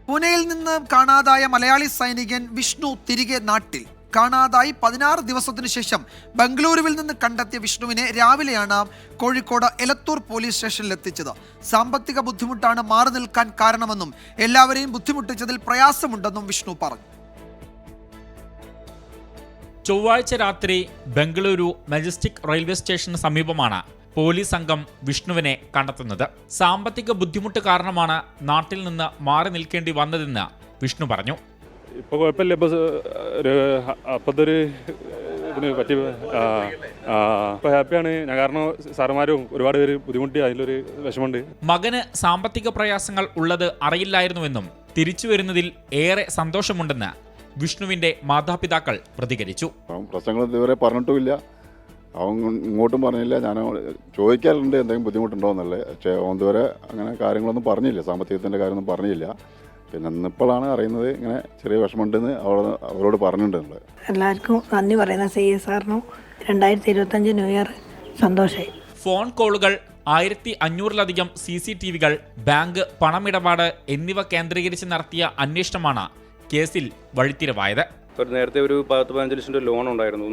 പൂനെയിൽ നിന്ന് കാണാതായ മലയാളി സൈനികൻ വിഷ്ണു തിരികെ നാട്ടിൽ. കാണാതായി 16 ദിവസത്തിനു ശേഷം ബംഗളൂരുവിൽ നിന്ന് കണ്ടെത്തിയ വിഷ്ണുവിനെ രാവിലെയാണ് കോഴിക്കോട് എലത്തൂർ പോലീസ് സ്റ്റേഷനിൽ എത്തിച്ചത്. സാമ്പത്തിക ബുദ്ധിമുട്ടാണ് മാറി നിൽക്കാൻ കാരണമെന്നും എല്ലാവരെയും ബുദ്ധിമുട്ടിച്ചതിൽ പ്രയാസമുണ്ടെന്നും വിഷ്ണു പറഞ്ഞു. ചൊവ്വാഴ്ച രാത്രി ബംഗളൂരു മജസ്റ്റിക് റെയിൽവേ സ്റ്റേഷന് സമീപമാണ് പോലീസ് സംഘം വിഷ്ണുവിനെ കണ്ടെത്തുന്നത്. സാമ്പത്തിക ബുദ്ധിമുട്ട് കാരണമാണ് നാട്ടിൽ നിന്ന് മാറി നിൽക്കേണ്ടി വന്നതെന്ന് വിഷ്ണു പറഞ്ഞു. ഇപ്പോൾ കുഴപ്പമില്ല, ഇപ്പോൾ ഇതിന് പറ്റി ഇപ്പോൾ ഹാപ്പിയാണ് ഞാൻ. കാരണം സാറുമാരും ഒരുപാട് പേര് ബുദ്ധിമുട്ടി, അതിലൊരു വിഷമമുണ്ട്. മകന് സാമ്പത്തിക പ്രയാസങ്ങൾ ഉള്ളത് അറിയില്ലായിരുന്നുവെന്നും തിരിച്ചു വരുന്നതിൽ ഏറെ സന്തോഷമുണ്ടെന്ന് വിഷ്ണുവിന്റെ മാതാപിതാക്കൾ പ്രതികരിച്ചു. പ്രശ്നങ്ങൾ ഇതുവരെ പറഞ്ഞിട്ടുമില്ല, അവൻ ഇങ്ങോട്ടും പറഞ്ഞില്ല. ഞാൻ ചോദിക്കാറുണ്ട് എന്തെങ്കിലും ബുദ്ധിമുട്ടുണ്ടോ എന്നുള്ളത്, പക്ഷേ അവൻ ഇതുവരെ അങ്ങനെ കാര്യങ്ങളൊന്നും പറഞ്ഞില്ല, സാമ്പത്തികത്തിൻ്റെ കാര്യമൊന്നും പറഞ്ഞില്ല. പിന്നെ ഇന്നിപ്പോഴാണ് അറിയുന്നത് ഇങ്ങനെ ചെറിയ വിഷമമുണ്ടെന്ന് അവരോട് പറഞ്ഞിട്ടുണ്ടെന്നുള്ളത്. എല്ലാവർക്കും നന്ദി പറയുന്ന CSRനും 2025 ന്യൂ ഇയർ സന്തോഷമായി. ഫോൺ കോളുകൾ, 1500-ലധികം CCTVകൾ, ബാങ്ക് പണമിടപാട് എന്നിവ കേന്ദ്രീകരിച്ച് നടത്തിയ അന്വേഷണമാണ് കേസിൽ വഴിത്തിരിവായത്. നേരത്തെ ഒരു 10-15 ലക്ഷം രൂപ ലോൺ ഉണ്ടായിരുന്നു.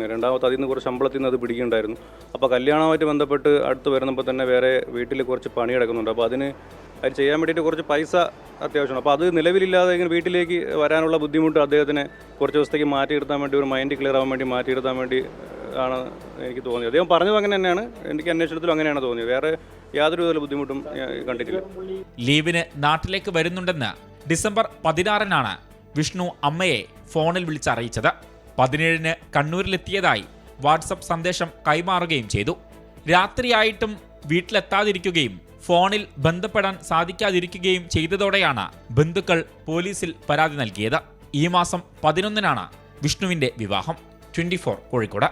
രണ്ടാമത്തെ അതിൽ നിന്ന് കുറച്ച് ശമ്പളത്തിൽ നിന്ന് അത് പിടിക്കുന്നുണ്ടായിരുന്നു. അപ്പോൾ കല്യാണവുമായിട്ട് ബന്ധപ്പെട്ട് അടുത്ത് വരുന്നപ്പോൾ തന്നെ വേറെ വീട്ടിൽ കുറച്ച് പണി കിടക്കുന്നുണ്ട്. അപ്പോൾ അത് ചെയ്യാൻ വേണ്ടിയിട്ട് കുറച്ച് പൈസ അത്യാവശ്യമാണ്. അപ്പോൾ അത് നിലവിലില്ലാതെ ഇങ്ങനെ വീട്ടിലേക്ക് വരാനുള്ള ബുദ്ധിമുട്ട് അദ്ദേഹത്തിന് കുറച്ച് ദിവസത്തേക്ക് മാറ്റിയെടുത്താൻ വേണ്ടി, ഒരു മൈൻഡ് ക്ലിയർ ആവാൻ വേണ്ടി മാറ്റിയെടുത്താൻ വേണ്ടി ആണ് എനിക്ക് തോന്നിയത്. അദ്ദേഹം പറഞ്ഞത് അങ്ങനെ തന്നെയാണ്, എനിക്ക് അന്വേഷണത്തിലും അങ്ങനെയാണ് തോന്നിയത്. വേറെ യാതൊരു വിധ ബുദ്ധിമുട്ടും കണ്ടിട്ടില്ല. ലീവിന് നാട്ടിലേക്ക് വരുന്നുണ്ടെന്ന് ഡിസംബർ 16-നാണ് വിഷ്ണു അമ്മയെ ഫോണിൽ വിളിച്ചറിയിച്ചത്. 17-ന് കണ്ണൂരിലെത്തിയതായി വാട്സപ്പ് സന്ദേശം കൈമാറുകയും ചെയ്തു. രാത്രിയായിട്ടും വീട്ടിലെത്താതിരിക്കുകയും ഫോണിൽ ബന്ധപ്പെടാൻ സാധിക്കാതിരിക്കുകയും ചെയ്തതോടെയാണ് ബന്ധുക്കൾ പോലീസിൽ പരാതി നൽകിയത്. ഈ മാസം 11-നാണ് വിഷ്ണുവിന്റെ വിവാഹം. 24 കോഴിക്കോട്.